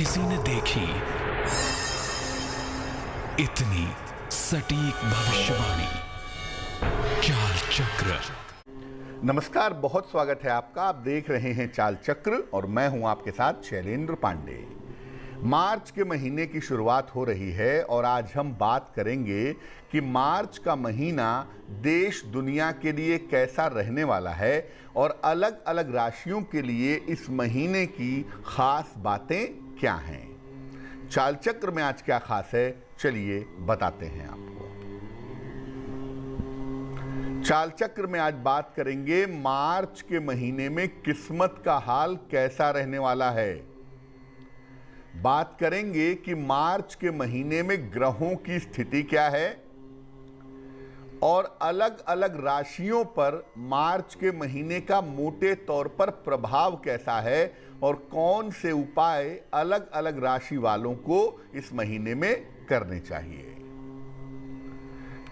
किसी ने देखी इतनी सटीक भविष्यवाणी। चाल चक्र। नमस्कार, बहुत स्वागत है आपका। आप देख रहे हैं चाल चक्र और मैं हूं आपके साथ शैलेंद्र पांडे। मार्च के महीने की शुरुआत हो रही है और आज हम बात करेंगे कि मार्च का महीना देश दुनिया के लिए कैसा रहने वाला है और अलग अलग राशियों के लिए इस महीने की खास बातें क्या हैं। चाल चक्र में आज क्या खास है, चलिए बताते हैं आपको। चाल चक्र में आज बात करेंगे मार्च के महीने में किस्मत का हाल कैसा रहने वाला है। बात करेंगे कि मार्च के महीने में ग्रहों की स्थिति क्या है और अलग अलग राशियों पर मार्च के महीने का मोटे तौर पर प्रभाव कैसा है और कौन से उपाय अलग अलग राशि वालों को इस महीने में करने चाहिए।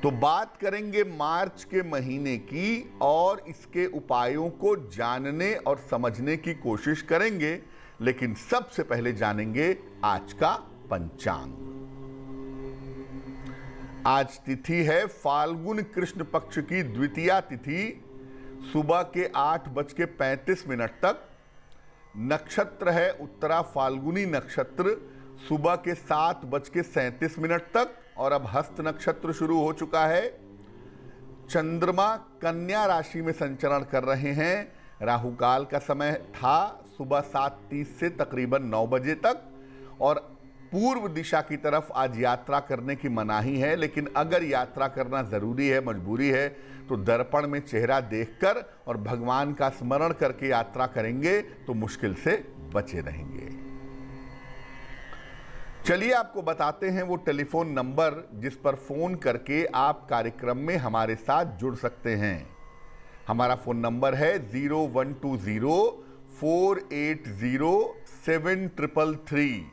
तो बात करेंगे मार्च के महीने की और इसके उपायों को जानने और समझने की कोशिश करेंगे, लेकिन सबसे पहले जानेंगे आज का पंचांग। आज तिथि है फाल्गुन कृष्ण पक्ष की द्वितीया तिथि, सुबह के 8:35 तक। नक्षत्र है उत्तरा फाल्गुनी नक्षत्र, सुबह के 7:37 तक और अब हस्त नक्षत्र शुरू हो चुका है। चंद्रमा कन्या राशि में संचरण कर रहे हैं। राहु काल का समय था सुबह 7:30 से तकरीबन 9 बजे तक और पूर्व दिशा की तरफ आज यात्रा करने की मनाही है, लेकिन अगर यात्रा करना जरूरी है, मजबूरी है, तो दर्पण में चेहरा देखकर और भगवान का स्मरण करके यात्रा करेंगे तो मुश्किल से बचे रहेंगे। चलिए आपको बताते हैं वो टेलीफोन नंबर जिस पर फोन करके आप कार्यक्रम में हमारे साथ जुड़ सकते हैं। हमारा फोन नंबर है 0120-480-7333।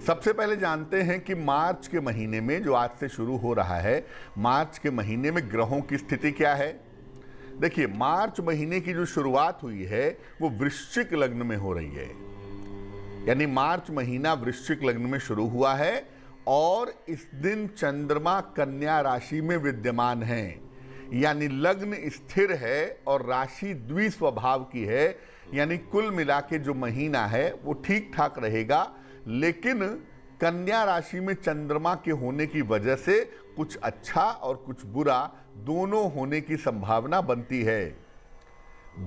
सबसे पहले जानते हैं कि मार्च के महीने में, जो आज से शुरू हो रहा है, मार्च के महीने में ग्रहों की स्थिति क्या है। देखिए, मार्च महीने की जो शुरुआत हुई है वो वृश्चिक लग्न में हो रही है, यानी मार्च महीना वृश्चिक लग्न में शुरू हुआ है और इस दिन चंद्रमा कन्या राशि में विद्यमान है, यानी लग्न स्थिर है और राशि द्विस्वभाव की है, यानी कुल मिला के जो महीना है वो ठीक ठाक रहेगा। लेकिन कन्या राशि में चंद्रमा के होने की वजह से कुछ अच्छा और कुछ बुरा दोनों होने की संभावना बनती है।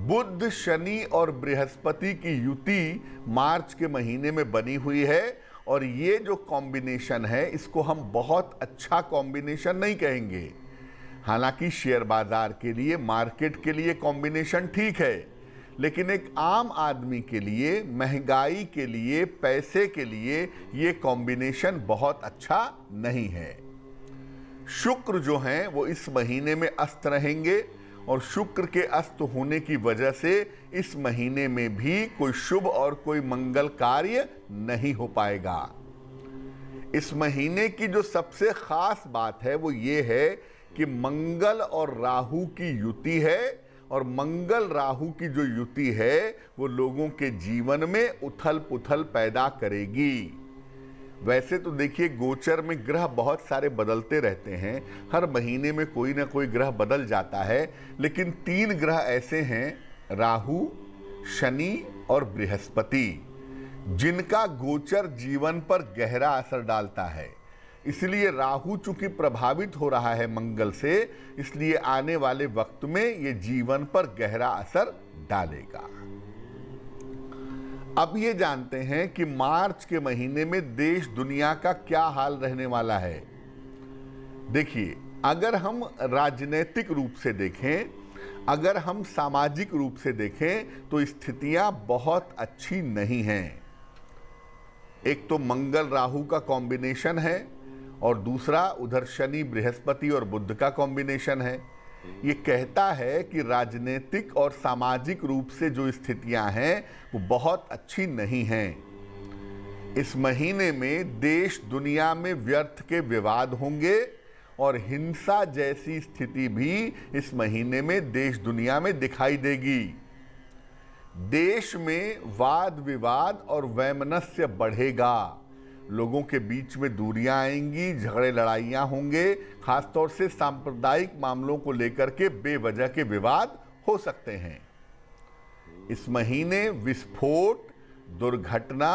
बुध, शनि और बृहस्पति की युति मार्च के महीने में बनी हुई है और ये जो कॉम्बिनेशन है इसको हम बहुत अच्छा कॉम्बिनेशन नहीं कहेंगे। हालांकि शेयर बाजार के लिए, मार्केट के लिए कॉम्बिनेशन ठीक है, लेकिन एक आम आदमी के लिए, महंगाई के लिए, पैसे के लिए ये कॉम्बिनेशन बहुत अच्छा नहीं है। शुक्र जो हैं वो इस महीने में अस्त रहेंगे और शुक्र के अस्त होने की वजह से इस महीने में भी कोई शुभ और कोई मंगल कार्य नहीं हो पाएगा। इस महीने की जो सबसे खास बात है वो ये है कि मंगल और राहु की युति है और मंगल राहु की जो युति है वो लोगों के जीवन में उथल पुथल पैदा करेगी। वैसे तो देखिए, गोचर में ग्रह बहुत सारे बदलते रहते हैं, हर महीने में कोई ना कोई ग्रह बदल जाता है, लेकिन 3 ग्रह ऐसे हैं, राहु, शनि और बृहस्पति, जिनका गोचर जीवन पर गहरा असर डालता है। इसलिए राहु चूंकि प्रभावित हो रहा है मंगल से, इसलिए आने वाले वक्त में ये जीवन पर गहरा असर डालेगा। अब ये जानते हैं कि मार्च के महीने में देश दुनिया का क्या हाल रहने वाला है। देखिए, अगर हम राजनीतिक रूप से देखें, अगर हम सामाजिक रूप से देखें तो स्थितियां बहुत अच्छी नहीं हैं। एक तो मंगल राहु का कॉम्बिनेशन है और दूसरा उधर शनि बृहस्पति और बुध का कॉम्बिनेशन है। ये कहता है कि राजनीतिक और सामाजिक रूप से जो स्थितियां हैं वो बहुत अच्छी नहीं हैं। इस महीने में देश दुनिया में व्यर्थ के विवाद होंगे और हिंसा जैसी स्थिति भी इस महीने में देश दुनिया में दिखाई देगी। देश में वाद विवाद और वैमनस्य बढ़ेगा, लोगों के बीच में दूरियां आएंगी, झगड़े लड़ाइयां होंगे, खासतौर से सांप्रदायिक मामलों को लेकर के बेवजह के विवाद हो सकते हैं। इस महीने विस्फोट, दुर्घटना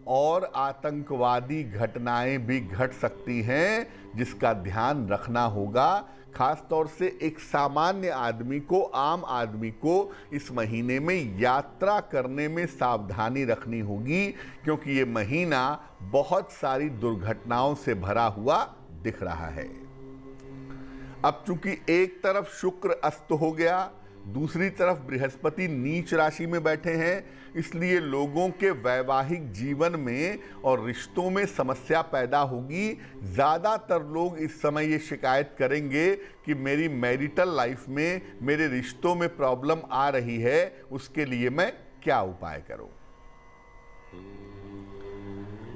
और आतंकवादी घटनाएं भी घट सकती हैं, जिसका ध्यान रखना होगा। खासतौर से एक सामान्य आदमी को, आम आदमी को इस महीने में यात्रा करने में सावधानी रखनी होगी, क्योंकि ये महीना बहुत सारी दुर्घटनाओं से भरा हुआ दिख रहा है। अब चूंकि एक तरफ शुक्र अस्त हो गया, दूसरी तरफ बृहस्पति नीच राशि में बैठे हैं, इसलिए लोगों के वैवाहिक जीवन में और रिश्तों में समस्या पैदा होगी। ज़्यादातर लोग इस समय ये शिकायत करेंगे कि मेरी मैरिटल लाइफ में, मेरे रिश्तों में प्रॉब्लम आ रही है, उसके लिए मैं क्या उपाय करूं।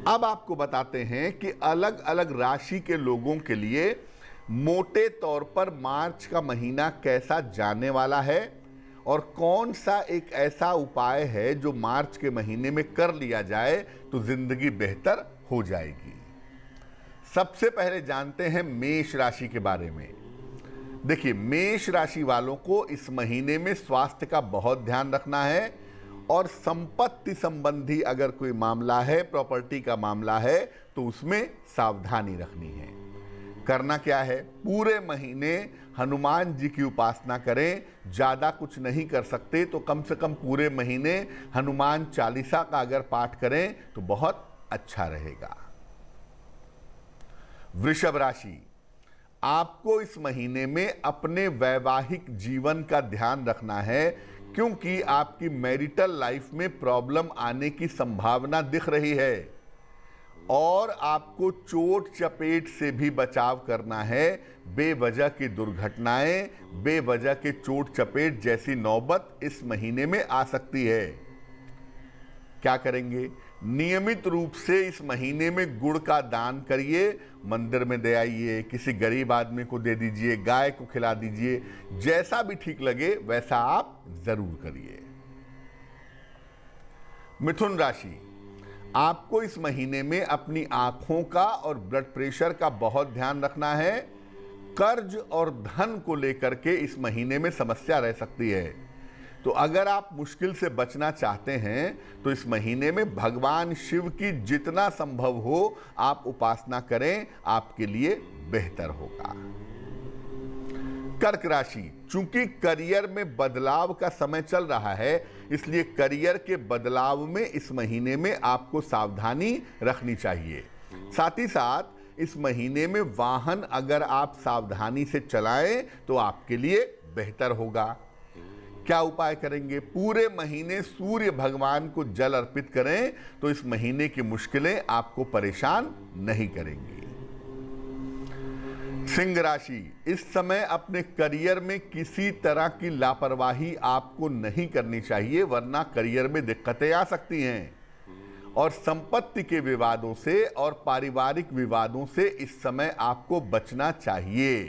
अब आपको बताते हैं कि अलग अलग राशि के लोगों के लिए मोटे तौर पर मार्च का महीना कैसा जाने वाला है और कौन सा एक ऐसा उपाय है जो मार्च के महीने में कर लिया जाए तो जिंदगी बेहतर हो जाएगी। सबसे पहले जानते हैं मेष राशि के बारे में। देखिए, मेष राशि वालों को इस महीने में स्वास्थ्य का बहुत ध्यान रखना है और संपत्ति संबंधी अगर कोई मामला है, प्रॉपर्टी का मामला है, तो उसमें सावधानी रखनी है। करना क्या है, पूरे महीने हनुमान जी की उपासना करें। ज़्यादा कुछ नहीं कर सकते तो कम से कम पूरे महीने हनुमान चालीसा का अगर पाठ करें तो बहुत अच्छा रहेगा। वृषभ राशि, आपको इस महीने में अपने वैवाहिक जीवन का ध्यान रखना है, क्योंकि आपकी मैरिटल लाइफ में प्रॉब्लम आने की संभावना दिख रही है और आपको चोट चपेट से भी बचाव करना है। बेवजह की दुर्घटनाएं, बेवजह के चोट चपेट जैसी नौबत इस महीने में आ सकती है। क्या करेंगे? नियमित रूप से इस महीने में गुड़ का दान करिए, मंदिर में दे आइए, किसी गरीब आदमी को दे दीजिए, गाय को खिला दीजिए, जैसा भी ठीक लगे वैसा आप जरूर करिए। मिथुन राशि, आपको इस महीने में अपनी आंखों का और ब्लड प्रेशर का बहुत ध्यान रखना है। कर्ज और धन को लेकर के इस महीने में समस्या रह सकती है, तो अगर आप मुश्किल से बचना चाहते हैं तो इस महीने में भगवान शिव की जितना संभव हो आप उपासना करें, आपके लिए बेहतर होगा। कर्क राशि, चूंकि करियर में बदलाव का समय चल रहा है, इसलिए करियर के बदलाव में इस महीने में आपको सावधानी रखनी चाहिए। साथ ही साथ इस महीने में वाहन अगर आप सावधानी से चलाएं तो आपके लिए बेहतर होगा। क्या उपाय करेंगे? पूरे महीने सूर्य भगवान को जल अर्पित करें तो इस महीने की मुश्किलें आपको परेशान नहीं करेंगी। सिंह राशि, इस समय अपने करियर में किसी तरह की लापरवाही आपको नहीं करनी चाहिए, वरना करियर में दिक्कतें आ सकती हैं और संपत्ति के विवादों से और पारिवारिक विवादों से इस समय आपको बचना चाहिए।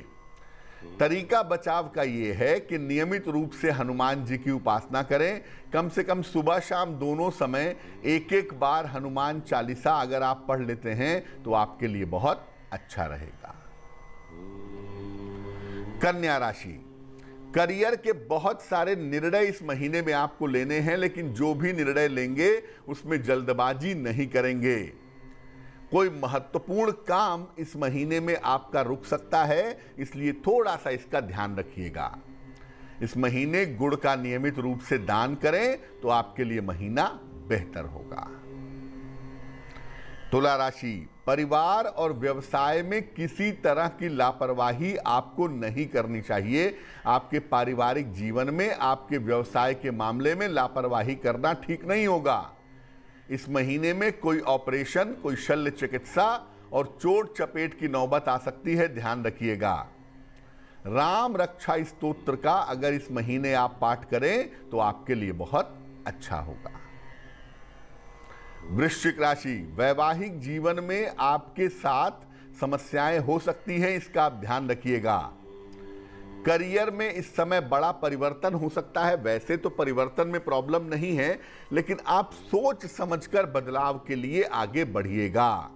तरीका बचाव का ये है कि नियमित रूप से हनुमान जी की उपासना करें। कम से कम सुबह शाम दोनों समय एक एक बार हनुमान चालीसा अगर आप पढ़ लेते हैं तो आपके लिए बहुत अच्छा रहेगा। कन्या राशि, करियर के बहुत सारे निर्णय इस महीने में आपको लेने हैं, लेकिन जो भी निर्णय लेंगे उसमें जल्दबाजी नहीं करेंगे। कोई महत्वपूर्ण काम इस महीने में आपका रुक सकता है, इसलिए थोड़ा सा इसका ध्यान रखिएगा। इस महीने गुड़ का नियमित रूप से दान करें तो आपके लिए महीना बेहतर होगा। तुला राशि, परिवार और व्यवसाय में किसी तरह की लापरवाही आपको नहीं करनी चाहिए। आपके पारिवारिक जीवन में, आपके व्यवसाय के मामले में लापरवाही करना ठीक नहीं होगा। इस महीने में कोई ऑपरेशन, कोई शल्य चिकित्सा और चोट चपेट की नौबत आ सकती है, ध्यान रखिएगा। राम रक्षा स्तोत्र का अगर इस महीने आप पाठ करें तो आपके लिए बहुत अच्छा होगा। वृश्चिक राशि, वैवाहिक जीवन में आपके साथ समस्याएं हो सकती हैं, इसका आप ध्यान रखिएगा। करियर में इस समय बड़ा परिवर्तन हो सकता है। वैसे तो परिवर्तन में प्रॉब्लम नहीं है, लेकिन आप सोच समझकर बदलाव के लिए आगे बढ़िएगा।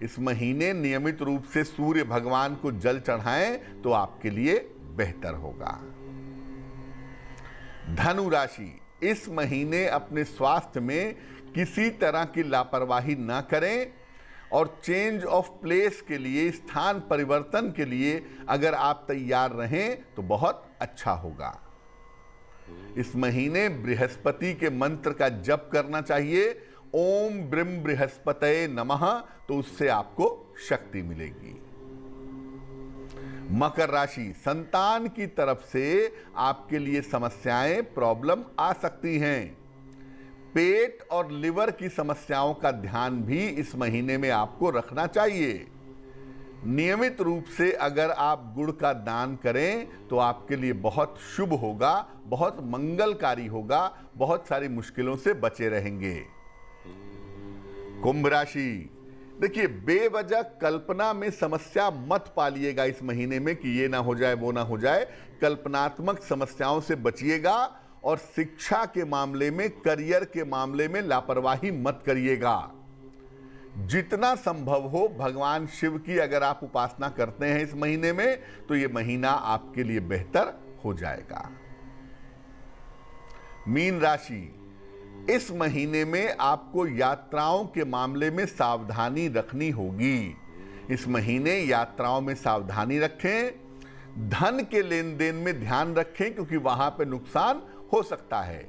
इस महीने नियमित रूप से सूर्य भगवान को जल चढ़ाएं तो आपके लिए बेहतर होगा। धनु राशि, इस महीने अपने स्वास्थ्य में किसी तरह की लापरवाही न करें और चेंज ऑफ प्लेस के लिए, स्थान परिवर्तन के लिए अगर आप तैयार रहें तो बहुत अच्छा होगा। इस महीने बृहस्पति के मंत्र का जप करना चाहिए, ओम ब्रह्म बृहस्पतये नमः, तो उससे आपको शक्ति मिलेगी। मकर राशि, संतान की तरफ से आपके लिए समस्याएं, प्रॉब्लम आ सकती हैं। पेट और लिवर की समस्याओं का ध्यान भी इस महीने में आपको रखना चाहिए। नियमित रूप से अगर आप गुड़ का दान करें तो आपके लिए बहुत शुभ होगा, बहुत मंगलकारी होगा, बहुत सारी मुश्किलों से बचे रहेंगे। कुंभ राशि, देखिए बेवजह कल्पना में समस्या मत पालिएगा इस महीने में कि ये ना हो जाए वो ना हो जाए। कल्पनात्मक समस्याओं से बचिएगा और शिक्षा के मामले में, करियर के मामले में लापरवाही मत करिएगा। जितना संभव हो भगवान शिव की अगर आप उपासना करते हैं इस महीने में तो ये महीना आपके लिए बेहतर हो जाएगा। मीन राशि, इस महीने में आपको यात्राओं के मामले में सावधानी रखनी होगी। इस महीने यात्राओं में सावधानी रखें, धन के लेन देन में ध्यान रखें क्योंकि वहां पे नुकसान हो सकता है।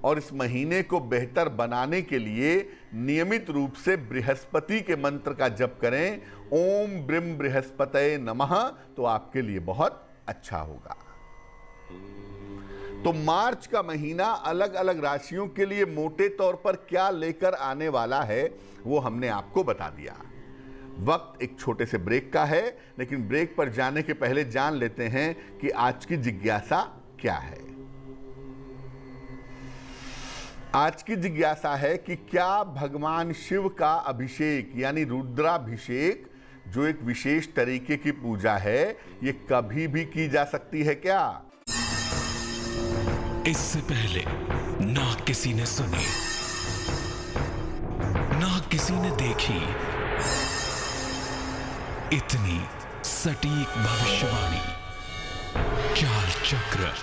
और इस महीने को बेहतर बनाने के लिए नियमित रूप से बृहस्पति के मंत्र का जप करें, ओम ब्रह्म बृहस्पतये नमः, तो आपके लिए बहुत अच्छा होगा। तो मार्च का महीना अलग अलग राशियों के लिए मोटे तौर पर क्या लेकर आने वाला है वो हमने आपको बता दिया। वक्त एक छोटे से ब्रेक का है, लेकिन ब्रेक पर जाने के पहले जान लेते हैं कि आज की जिज्ञासा क्या है। आज की जिज्ञासा है कि क्या भगवान शिव का अभिषेक यानी रुद्राभिषेक, जो एक विशेष तरीके की पूजा है, ये कभी भी की जा सकती है क्या? इससे पहले ना किसी ने सुनी, ना किसी ने देखी इतनी सटीक भविष्यवाणी। चाल चक्र।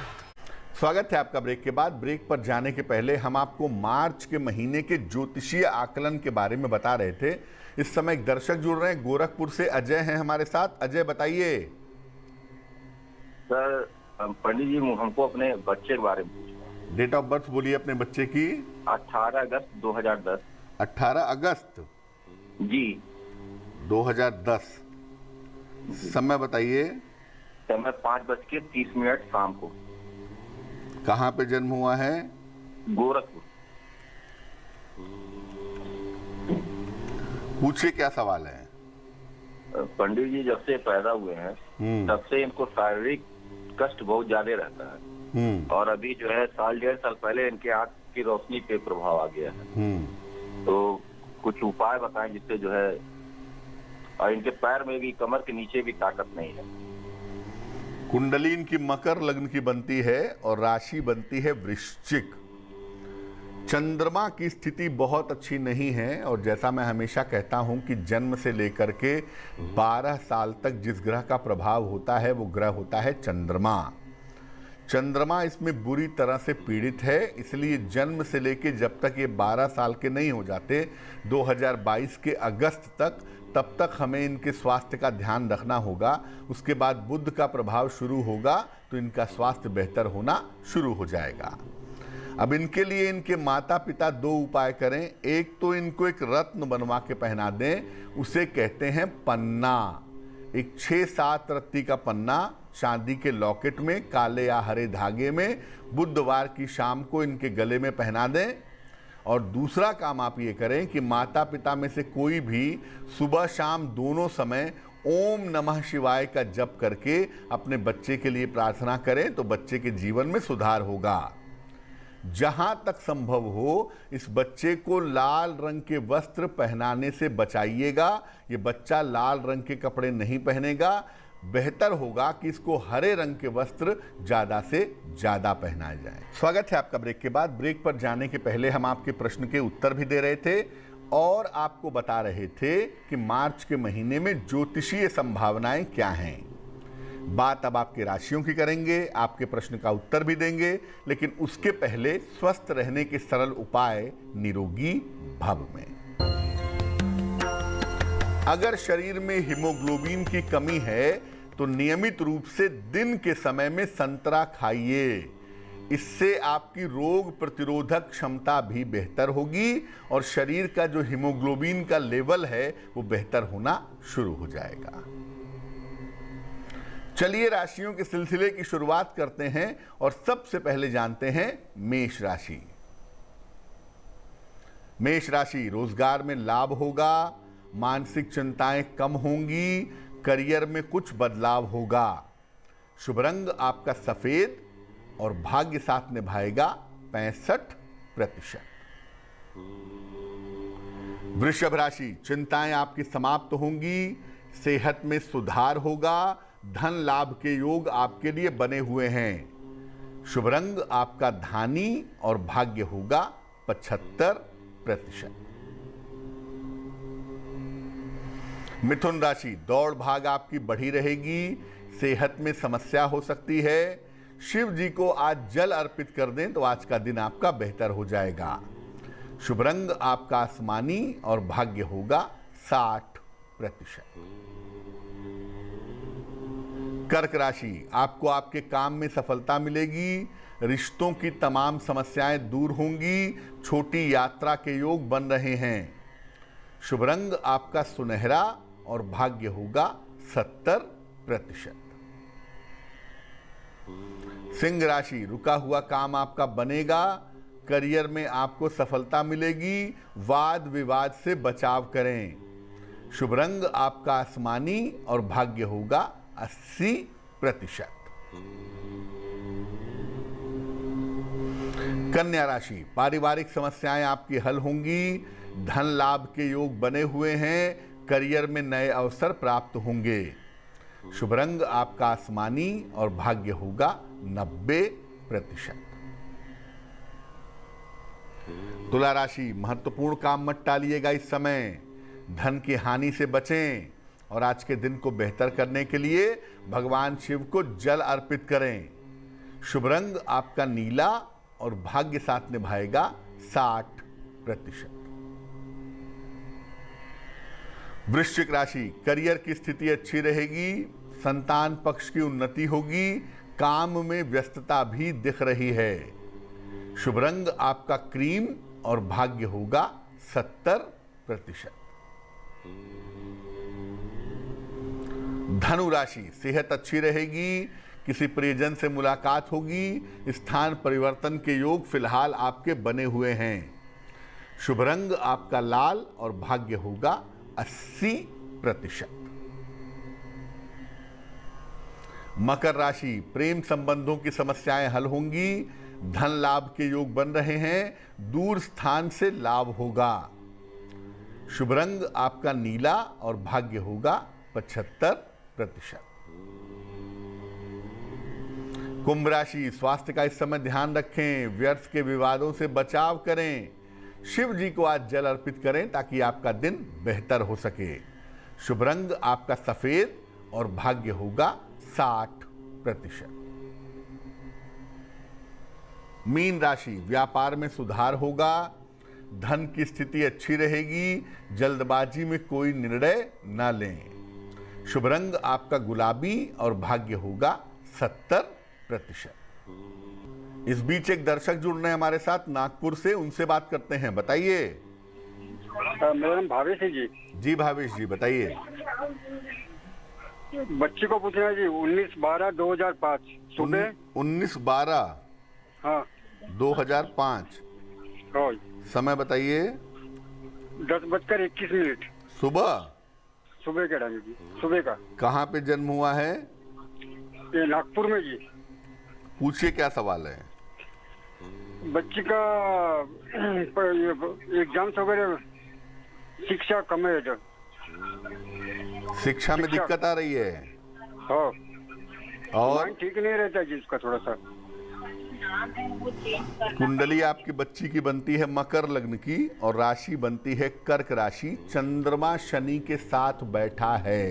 स्वागत है आपका ब्रेक के बाद। ब्रेक पर जाने के पहले हम आपको मार्च के महीने के ज्योतिषीय आकलन के बारे में बता रहे थे। इस समय एक दर्शक जुड़ रहे हैं, गोरखपुर से अजय हैं हमारे साथ। अजय बताइए। सर पंडित जी, हमको अपने बच्चे के बारे में पूछना। डेट ऑफ बर्थ बोलिए अपने बच्चे की। 18 अगस्त 2010। 18 अगस्त जी 2010। समय बताइए। समय 5:30 शाम को। कहाँ पे जन्म हुआ है? गोरखपुर। पूछिए क्या सवाल है। पंडित जी, जब से पैदा हुए हैं तब से इनको शारीरिक कष्ट बहुत ज्यादा रहता है और अभी जो है साल 1.5 साल पहले इनके आंख की रोशनी पे प्रभाव आ गया है। तो कुछ उपाय बताएं जिससे जो है, और इनके पैर में भी, कमर के नीचे भी ताकत नहीं है। कुंडली इनकी मकर लग्न की बनती है और राशि बनती है वृश्चिक। चंद्रमा की स्थिति बहुत अच्छी नहीं है और जैसा मैं हमेशा कहता हूं कि जन्म से लेकर के 12 साल तक जिस ग्रह का प्रभाव होता है वो ग्रह होता है चंद्रमा। चंद्रमा इसमें बुरी तरह से पीड़ित है, इसलिए जन्म से लेके जब तक ये 12 साल के नहीं हो जाते 2022 के अगस्त तक, तब तक हमें इनके स्वास्थ्य का ध्यान रखना होगा। उसके बाद बुध का प्रभाव शुरू होगा तो इनका स्वास्थ्य बेहतर होना शुरू हो जाएगा। अब इनके लिए इनके माता पिता 2 उपाय करें। एक तो इनको एक रत्न बनवा के पहना दें, उसे कहते हैं पन्ना। एक 6-7 रत्ती का पन्ना चांदी के लॉकेट में काले या हरे धागे में बुधवार की शाम को इनके गले में पहना दें। और दूसरा काम आप ये करें कि माता पिता में से कोई भी सुबह शाम दोनों समय ओम नमः शिवाय का जप करके अपने बच्चे के लिए प्रार्थना करें तो बच्चे के जीवन में सुधार होगा। जहां तक संभव हो इस बच्चे को लाल रंग के वस्त्र पहनाने से बचाइएगा। ये बच्चा लाल रंग के कपड़े नहीं पहनेगा। बेहतर होगा कि इसको हरे रंग के वस्त्र ज्यादा से ज्यादा पहनाए जाए। स्वागत है आपका ब्रेक के बाद। ब्रेक पर जाने के पहले हम आपके प्रश्न के उत्तर भी दे रहे थे और आपको बता रहे थे कि मार्च के महीने में ज्योतिषीय संभावनाएं क्या हैं। बात अब आपकी राशियों की करेंगे, आपके प्रश्न का उत्तर भी देंगे, लेकिन उसके पहले स्वस्थ रहने के सरल उपाय निरोगी भव में। अगर शरीर में हीमोग्लोबिन की कमी है तो नियमित रूप से दिन के समय में संतरा खाइए। इससे आपकी रोग प्रतिरोधक क्षमता भी बेहतर होगी और शरीर का जो हीमोग्लोबिन का लेवल है वो बेहतर होना शुरू हो जाएगा। चलिए राशियों के सिलसिले की शुरुआत करते हैं और सबसे पहले जानते हैं मेष राशि। मेष राशि, रोजगार में लाभ होगा, मानसिक चिंताएं कम होंगी, करियर में कुछ बदलाव होगा। शुभ रंग आपका सफेद और भाग्य साथ निभाएगा 65%। वृषभ राशि, चिंताएं आपकी समाप्त होंगी, सेहत में सुधार होगा, धन लाभ के योग आपके लिए बने हुए हैं। शुभ रंग आपका धानी और भाग्य होगा 75%। मिथुन राशि, दौड़ भाग आपकी बढ़ी रहेगी, सेहत में समस्या हो सकती है। शिव जी को आज जल अर्पित कर दें तो आज का दिन आपका बेहतर हो जाएगा। शुभ रंग आपका आसमानी और भाग्य होगा 60%। कर्क राशि, आपको आपके काम में सफलता मिलेगी, रिश्तों की तमाम समस्याएं दूर होंगी, छोटी यात्रा के योग बन रहे हैं। शुभ रंग आपका सुनहरा और भाग्य होगा 70%। सिंह राशि, रुका हुआ काम आपका बनेगा, करियर में आपको सफलता मिलेगी, वाद विवाद से बचाव करें। शुभ रंग आपका आसमानी और भाग्य होगा 80%। कन्या राशि, पारिवारिक समस्याएं आपकी हल होंगी, धन लाभ के योग बने हुए हैं, करियर में नए अवसर प्राप्त होंगे। शुभ रंग आपका आसमानी और भाग्य होगा 90%। तुला राशि, महत्वपूर्ण काम मत टालिएगा इस समय, धन की हानि से बचें और आज के दिन को बेहतर करने के लिए भगवान शिव को जल अर्पित करें। शुभ रंग आपका नीला और भाग्य साथ निभाएगा 60%। वृश्चिक राशि, करियर की स्थिति अच्छी रहेगी, संतान पक्ष की उन्नति होगी, काम में व्यस्तता भी दिख रही है। शुभ रंग आपका क्रीम और भाग्य होगा 70%। धनु राशि, सेहत अच्छी रहेगी, किसी प्रियजन से मुलाकात होगी, स्थान परिवर्तन के योग फिलहाल आपके बने हुए हैं। शुभ रंग आपका लाल और भाग्य होगा 80%। मकर राशि, प्रेम संबंधों की समस्याएं हल होंगी, धन लाभ के योग बन रहे हैं, दूर स्थान से लाभ होगा। शुभ रंग आपका नीला और भाग्य होगा 75%। कुंभ राशि, स्वास्थ्य का इस समय ध्यान रखें, व्यर्थ के विवादों से बचाव करें। शिव जी को आज जल अर्पित करें ताकि आपका दिन बेहतर हो सके। शुभ रंग आपका सफेद और भाग्य होगा 60%। मीन राशि, व्यापार में सुधार होगा, धन की स्थिति अच्छी रहेगी, जल्दबाजी में कोई निर्णय न लें। शुभ रंग आपका गुलाबी और भाग्य होगा 70%। इस बीच एक दर्शक जुड़ रहे हैं हमारे साथ नागपुर से, उनसे बात करते हैं। बताइए। मेरा नाम भावेश है जी। जी भावेश जी, बताइए। बच्ची को पूछना है जी, 19/12/2005 सुबह 19/12 हाँ 2005 समय बताइए। 10:21 सुबह के टाइम जी, सुबह का। कहाँ पे जन्म हुआ है? ये नागपुर में जी। पूछिए क्या सवाल है। बच्ची का एग्जाम्स वगैरह, शिक्षा कम है इधर। शिक्षा में दिक्कत आ रही है? हाँ, और माइंड ठीक नहीं रहता जी उसका थोड़ा सा। कुंडली आपकी बच्ची की बनती है मकर लग्न की और राशि बनती है कर्क राशि। चंद्रमा शनि के साथ बैठा है।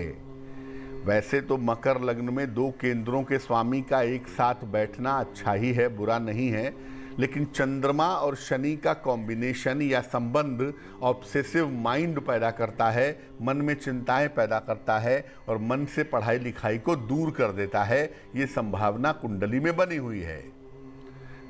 वैसे तो मकर लग्न में 2 केंद्रों के स्वामी का एक साथ बैठना अच्छा ही है, बुरा नहीं है, लेकिन चंद्रमा और शनि का कॉम्बिनेशन या संबंध ऑब्सेसिव माइंड पैदा करता है, मन में चिंताएं पैदा करता है और मन से पढ़ाई लिखाई को दूर कर देता है। ये संभावना कुंडली में बनी हुई है।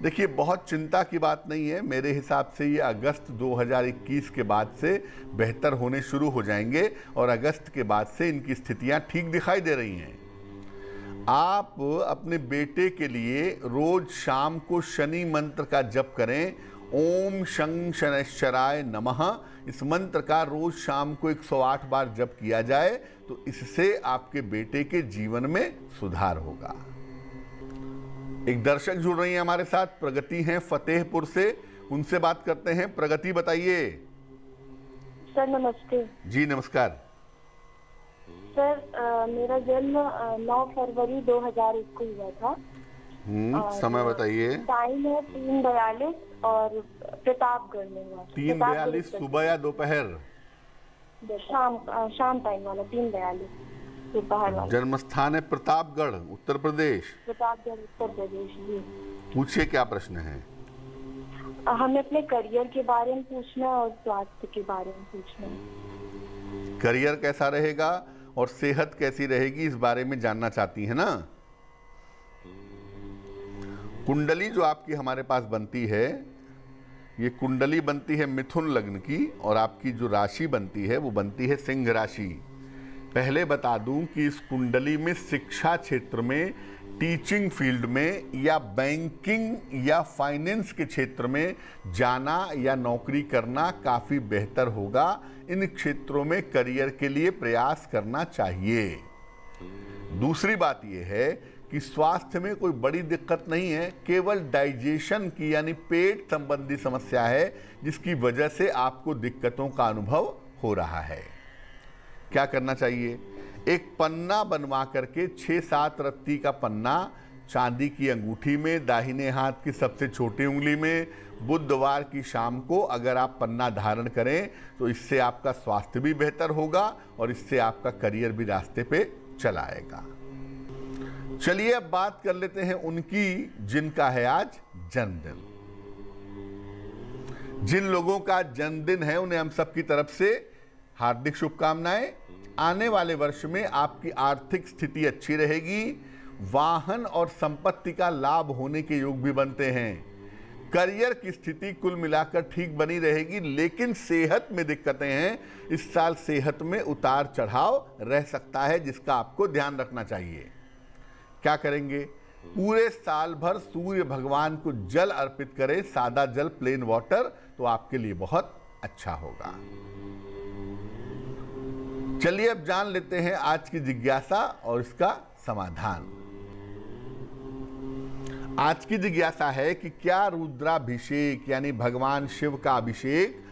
देखिए, बहुत चिंता की बात नहीं है। मेरे हिसाब से ये अगस्त 2021 के बाद से बेहतर होने शुरू हो जाएंगे और अगस्त के बाद से इनकी स्थितियां ठीक दिखाई दे रही हैं। आप अपने बेटे के लिए रोज शाम को शनि मंत्र का जप करें। ओम शं शनैश्चराय नमः। इस मंत्र का रोज शाम को 108 बार जप किया जाए तो इससे आपके बेटे के जीवन में सुधार होगा। एक दर्शक जुड़ रही हैं हमारे साथ, प्रगति हैं फतेहपुर से, उनसे बात करते हैं। प्रगति, बताइए। सर नमस्ते। जी नमस्कार। सर मेरा जन्म 9 फरवरी 2001 को हुआ था। समय बताइए। टाइम है 3:42 और प्रतापगढ़ में हुआ। 3:42 सुबह या दोपहर? शाम टाइम वाला 3:42 दोपहर वाला। जन्म स्थान है प्रतापगढ़, उत्तर प्रदेश। प्रतापगढ़ उत्तर प्रदेश जी। पूछिए, क्या प्रश्न है? हमें अपने करियर के बारे में पूछना है और स्वास्थ्य के बारे में पूछना है। करियर कैसा रहेगा और सेहत कैसी रहेगी, इस बारे में जानना चाहती है ना? कुंडली जो आपकी हमारे पास बनती है, ये कुंडली बनती है मिथुन लग्न की और आपकी जो राशि बनती है वो बनती है सिंह राशि। पहले बता दूं कि इस कुंडली में शिक्षा क्षेत्र में, टीचिंग फील्ड में या बैंकिंग या फाइनेंस के क्षेत्र में जाना या नौकरी करना काफ़ी बेहतर होगा। इन क्षेत्रों में करियर के लिए प्रयास करना चाहिए। दूसरी बात यह है कि स्वास्थ्य में कोई बड़ी दिक्कत नहीं है, केवल डाइजेशन की यानी पेट संबंधी समस्या है जिसकी वजह से आपको दिक्कतों का अनुभव हो रहा है। क्या करना चाहिए? एक पन्ना बनवा करके 6-7 रत्ती का पन्ना चांदी की अंगूठी में, दाहिने हाथ की सबसे छोटी उंगली में, बुधवार की शाम को अगर आप पन्ना धारण करें तो इससे आपका स्वास्थ्य भी बेहतर होगा और इससे आपका करियर भी रास्ते पे चला आएगा। चलिए अब बात कर लेते हैं उनकी जिनका है आज जन्मदिन। जिन लोगों का जन्मदिन है उन्हें हम सबकी तरफ से हार्दिक शुभकामनाएं। आने वाले वर्ष में आपकी आर्थिक स्थिति अच्छी रहेगी। वाहन और संपत्ति का लाभ होने के योग भी बनते हैं। करियर की स्थिति कुल मिलाकर ठीक बनी रहेगी, लेकिन सेहत में दिक्कतें हैं। इस साल सेहत में उतार चढ़ाव रह सकता है जिसका आपको ध्यान रखना चाहिए। क्या करेंगे? पूरे साल भर सूर्य भगवान को जल अर्पित करें, सादा जल, प्लेन वाटर, तो आपके लिए बहुत अच्छा होगा। चलिए अब जान लेते हैं आज की जिज्ञासा और इसका समाधान। आज की जिज्ञासा है कि क्या रुद्राभिषेक यानी भगवान शिव का अभिषेक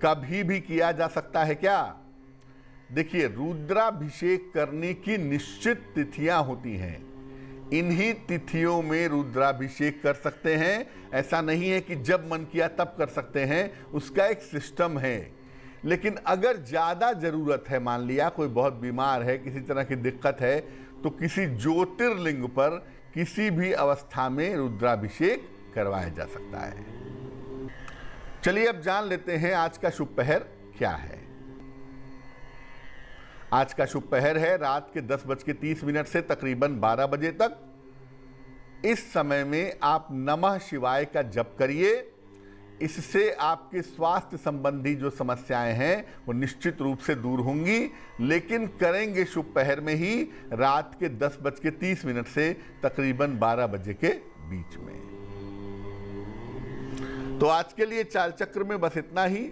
कभी भी किया जा सकता है क्या? देखिए, रुद्राभिषेक करने की निश्चित तिथियां होती हैं। इन्हीं तिथियों में रुद्राभिषेक कर सकते हैं। ऐसा नहीं है कि जब मन किया तब कर सकते हैं, उसका एक सिस्टम है। लेकिन अगर ज़्यादा ज़रूरत है, मान लिया कोई बहुत बीमार है, किसी तरह की दिक्कत है, तो किसी ज्योतिर्लिंग पर किसी भी अवस्था में रुद्राभिषेक करवाया जा सकता है। चलिए अब जान लेते हैं आज का शुभ पहर क्या है। आज का शुभ पहर है रात के 10:30 से तकरीबन 12 बजे तक। इस समय में आप नमः शिवाय का जप करिए। इससे आपके स्वास्थ्य संबंधी जो समस्याएं हैं वो निश्चित रूप से दूर होंगी, लेकिन करेंगे शुभ पहर में ही, रात के 10:30 से तकरीबन 12 बजे के बीच में। तो आज के लिए चाल चक्र में बस इतना ही।